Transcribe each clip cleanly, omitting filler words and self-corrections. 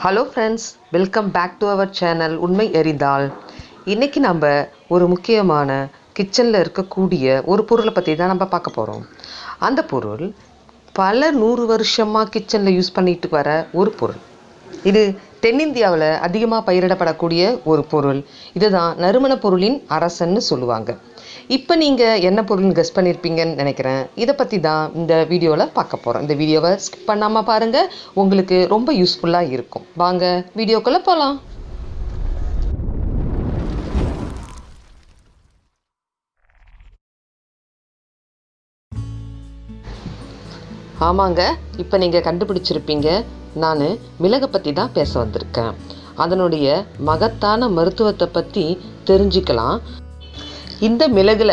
Hello friends, welcome back to our channel உண்மை எரிந்தால். இன்றைக்கி நம்ம ஒரு முக்கியமான கிச்சனில் இருக்கக்கூடிய ஒரு பொருளை பற்றி தான் நம்ம பார்க்க போகிறோம். அந்த பொருள் பல 100 வருஷமாக கிச்சனில் யூஸ் பண்ணிட்டு வர ஒரு பொருள். இது தென்னிந்தியாவில் அதிகமாக பயிரிடப்படக்கூடிய ஒரு பொருள். இதுதான் நறுமண பொருளின் அரசன்னு சொல்லுவாங்க. இப்போ நீங்கள் என்ன பொருள்னு கெஸ் பண்ணியிருப்பீங்கன்னு நினைக்கிறேன். இதை பற்றி தான் இந்த வீடியோவில் பார்க்க போகிறோம். இந்த வீடியோவை ஸ்கிப் பண்ணாமல் பாருங்கள், உங்களுக்கு ரொம்ப யூஸ்ஃபுல்லாக இருக்கும். வாங்க வீடியோக்குள்ளே போகலாம். ஆமாங்க, இப்போ நீங்கள் கண்டுபிடிச்சிருப்பீங்க, நான் மிளகை பற்றி தான் பேச வந்திருக்கேன். அதனுடைய மகத்தான மருத்துவத்தை பற்றி தெரிஞ்சுக்கலாம். இந்த மிளகுல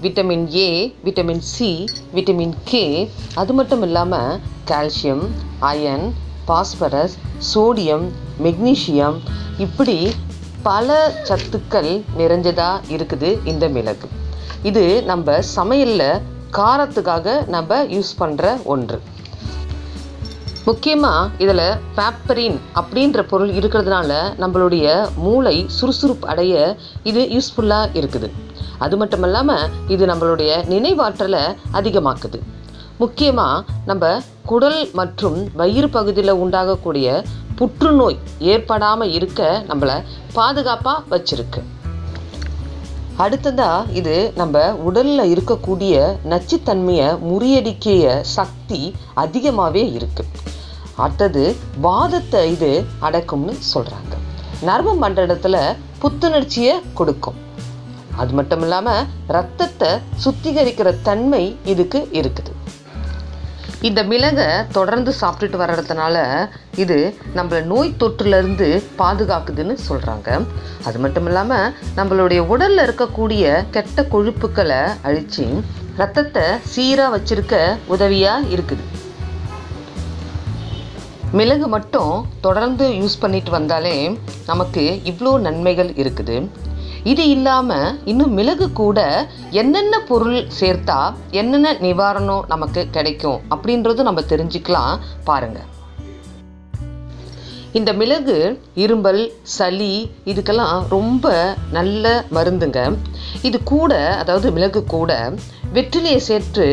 vitamin A, vitamin C, vitamin K, அது மட்டும் இல்லாமல் calcium, iron, phosphorus, sodium, magnesium, இப்படி பல சத்துக்கள் நிறைஞ்சதாக இருக்குது இந்த மிளகு. இது நம்ம சமையலில் காரத்துக்காக நம்ம யூஸ் பண்ணுற ஒன்று. முக்கியமாக இதில் பேப்பரின் அப்படின்ற பொருள் இருக்கிறதுனால நம்மளுடைய மூளை சுறுசுறுப்பு அடைய இது யூஸ்ஃபுல்லாக இருக்குது. அது மட்டும் இல்லாமல் இது நம்மளுடைய நினைவாற்றலை அதிகமாக்குது. முக்கியமாக நம்ம குடல் மற்றும் வயிறு பகுதியில் உண்டாகக்கூடிய புற்றுநோய் ஏற்படாமல் இருக்க நம்மளை பாதுகாப்பாக வச்சிருக்கு. அடுத்ததாக இது நம்ம உடலில் இருக்கக்கூடிய நச்சுத்தன்மையை முறியடிக்கிய சக்தி அதிகமாகவே இருக்குது. அடுத்தது வாதத்தை இது அடக்கும்னு சொல்கிறாங்க. நரம்பு மண்டலத்தில் புத்துணர்ச்சியை கொடுக்கும். அது மட்டும் இல்லாமல் இரத்தத்தை சுத்திகரிக்கிற தன்மை இதுக்கு இருக்குது. இந்த மிளகை தொடர்ந்து சாப்பிட்டுட்டு வர்றதுனால இது நம்மளை நோய் தொற்றுலேருந்து பாதுகாக்குதுன்னு சொல்கிறாங்க. அது மட்டும் இல்லாமல் நம்மளுடைய உடலில் இருக்கக்கூடிய கெட்ட கொழுப்புக்களை அழித்து இரத்தத்தை சீராக வச்சிருக்க உதவியாக இருக்குது. மிளகு மட்டும் தொடர்ந்து யூஸ் பண்ணிட்டு வந்தாலே நமக்கு இவ்வளோ நன்மைகள் இருக்குது. இது இல்லாமல் இன்னும் மிளகு கூட என்னென்ன பொருள் சேர்த்தா என்னென்ன நிவாரணம் நமக்கு கிடைக்கும் அப்படின்றது நம்ம தெரிஞ்சுக்கலாம். பாருங்கள், இந்த மிளகு இரும்பல், சளி, இதுக்கெல்லாம் ரொம்ப நல்ல மருந்துங்க. இது கூட, அதாவது மிளகு கூட வெற்றிலையை சேர்த்து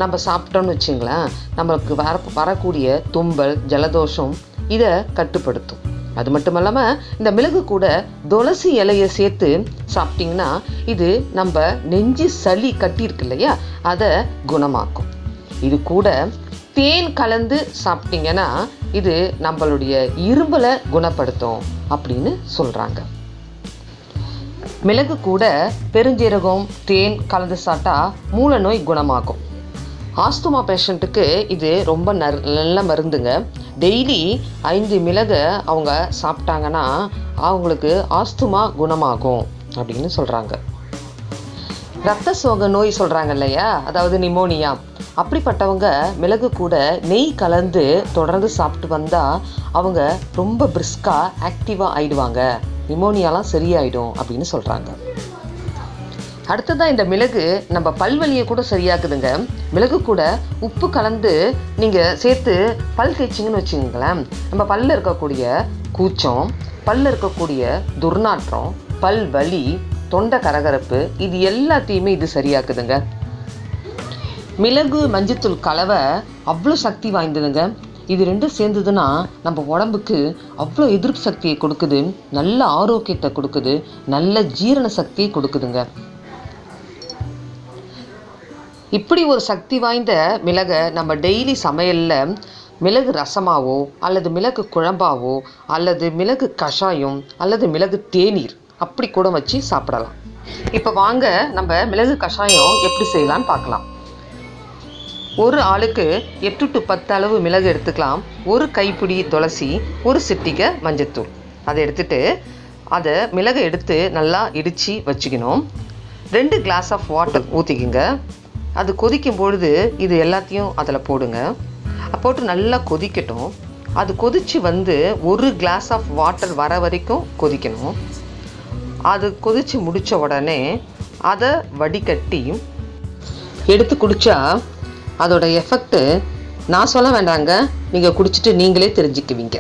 நம்ம சாப்பிட்டோம்னு வச்சுங்களேன், நம்மளுக்கு வரக்கூடிய தும்பல், ஜலதோஷம் இதை கட்டுப்படுத்தும். அது மட்டும் இல்லாமல் இந்த மிளகு கூட துளசி இலையை சேர்த்து சாப்பிட்டிங்கன்னா இது நம்ம நெஞ்சு சளி கட்டியிருக்கு இல்லையா, அதை குணமாக்கும். இது கூட தேன் கலந்து சாப்பிட்டிங்கன்னா இது நம்மளுடைய இரும்பலை குணப்படுத்தும் அப்படின்னு சொல்கிறாங்க. மிளகு கூட பெருஞ்சீரகம், தேன் கலந்து சாப்பிட்டா மூல நோய் குணமாகும். ஆஸ்துமா பேஷண்ட்டுக்கு இது ரொம்ப நல்ல மருந்துங்க. டெய்லி 5 மிளகை அவங்க சாப்பிட்டாங்கன்னா அவங்களுக்கு ஆஸ்துமா குணமாகும் அப்படின்னு சொல்கிறாங்க. இரத்த சோகை நோய் சொல்கிறாங்க இல்லையா, அதாவது நிமோனியா, அப்படிப்பட்டவங்க மிளகு கூட நெய் கலந்து தொடர்ந்து சாப்பிட்டு வந்தால் அவங்க ரொம்ப பிரிஸ்காக ஆக்டிவாக ஆயிடுவாங்க, நிமோனியாலாம் சரியாயிடும் அப்படின்னு சொல்கிறாங்க. அடுத்ததான் இந்த மிளகு நம்ம பல்வலியை கூட சரியாக்குதுங்க. மிளகு கூட உப்பு கலந்து நீங்கள் சேர்த்து பல் தேய்ச்சிங்கன்னு வச்சுங்களேன், நம்ம பல்லில் இருக்கக்கூடிய கூச்சம், பல்லில் இருக்கக்கூடிய துர்நாற்றம், பல் வலி, தொண்டை கரகரப்பு, இது எல்லாத்தையுமே இது சரியாக்குதுங்க. மிளகு மஞ்சத்தூள் கலவை அவ்வளோ சக்தி வாய்ந்ததுங்க. இது ரெண்டும் சேர்ந்ததுன்னா நம்ம உடம்புக்கு அவ்வளோ எதிர்ப்பு சக்தியை கொடுக்குது, நல்ல ஆரோக்கியத்தை கொடுக்குது, நல்ல ஜீரண சக்தியை கொடுக்குதுங்க. இப்படி ஒரு சக்தி வாய்ந்த மிளகை நம்ம டெய்லி சமையலில் மிளகு ரசமாவோ அல்லது மிளகு குழம்பாவோ அல்லது மிளகு கஷாயம் அல்லது மிளகு தேநீர் அப்படி கூட வச்சு சாப்பிடலாம். இப்போ வாங்க நம்ம மிளகு கஷாயம் எப்படி செய்யலான்னு பார்க்கலாம். ஒரு ஆளுக்கு 8 to 10 அளவு மிளகு எடுத்துக்கலாம். ஒரு கைப்பிடி துளசி, ஒரு சிட்டிகை மஞ்சத்தூள், அதை எடுத்துட்டு அதை மிளகை எடுத்து நல்லா இடித்து வச்சுக்கணும். 2 கிளாஸ் ஆஃப் வாட்டர் ஊற்றிக்குங்க. அது கொதிக்கும் பொழுது இது எல்லாத்தையும் அதில் போடுங்க. போட்டு நல்லா கொதிக்கட்டும். அது கொதித்து வந்து 1 கிளாஸ் ஆஃப் வாட்டர் வர வரைக்கும் கொதிக்கணும். அது கொதித்து முடித்த உடனே அதை வடிகட்டி எடுத்து குடித்தா அதோட எஃபெக்ட்டு நான் சொல்ல வேண்டாங்க, நீங்கள் குடிச்சிட்டு நீங்களே தெரிஞ்சுக்குவீங்க.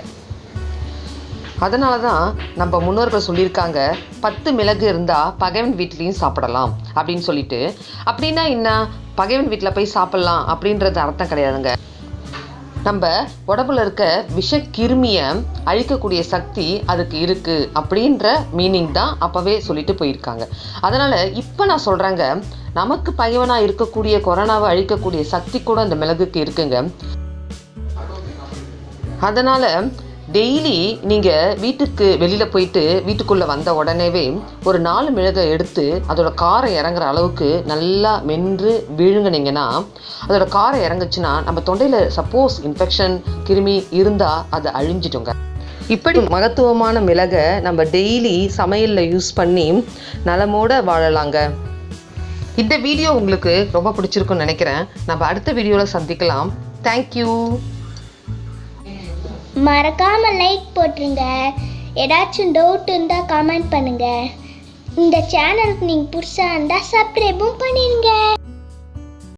அதனால தான் நம்ம முன்னோர்கள் சொல்லியிருக்காங்க 10 மிளகு இருந்தால் பகைவன் வீட்லேயும் சாப்பிடலாம் அப்படின்னு சொல்லிட்டு. அப்படின்னா என்ன, பகைவன் வீட்டில் போய் சாப்பிட்லாம் அப்படின்றது அர்த்தம் கிடையாதுங்க. நம்ம உடம்புல இருக்க விஷக்கிருமியை அழிக்கக்கூடிய சக்தி அதுக்கு இருக்குது அப்படின்ற மீனிங் தான் அப்போவே சொல்லிட்டு போயிருக்காங்க. அதனால் இப்போ நான் சொல்கிறேங்க, நமக்கு பகைவனாக இருக்கக்கூடிய கொரோனாவை அழிக்கக்கூடிய சக்தி கூட அந்த மிளகுக்கு இருக்குங்க. அதனால் டெய்லி நீங்கள் வீட்டுக்கு வெளியில் போயிட்டு வீட்டுக்குள்ளே வந்த உடனேவே ஒரு 4 மிளகை எடுத்து அதோட காரம் இறங்குற அளவுக்கு நல்லா மென்று விழுங்குனீங்கன்னா, அதோட காரம் இறங்குச்சுன்னா நம்ம தொண்டையில் சப்போஸ் இன்ஃபெக்ஷன் கிருமி இருந்தால் அது அழிஞ்சிடுங்க. இப்படி மகத்துவமான மிளகை நம்ம டெய்லி சமையலில் யூஸ் பண்ணி நலமோடு வாழலாங்க. இந்த வீடியோ உங்களுக்கு ரொம்ப பிடிச்சிருக்குன்னு நினைக்கிறேன். நம்ம அடுத்த வீடியோவில் சந்திக்கலாம். தேங்க்யூ. மறக்காம லைக் போட்டுருங்க. ஏதாச்சும் டவுட் இருந்தால் கமெண்ட் பண்ணுங்க. இந்த சேனலுக்கு நீங்கள் புதுசாக இருந்தால் சப்ஸ்கிரைபும் பண்ணிடுங்க.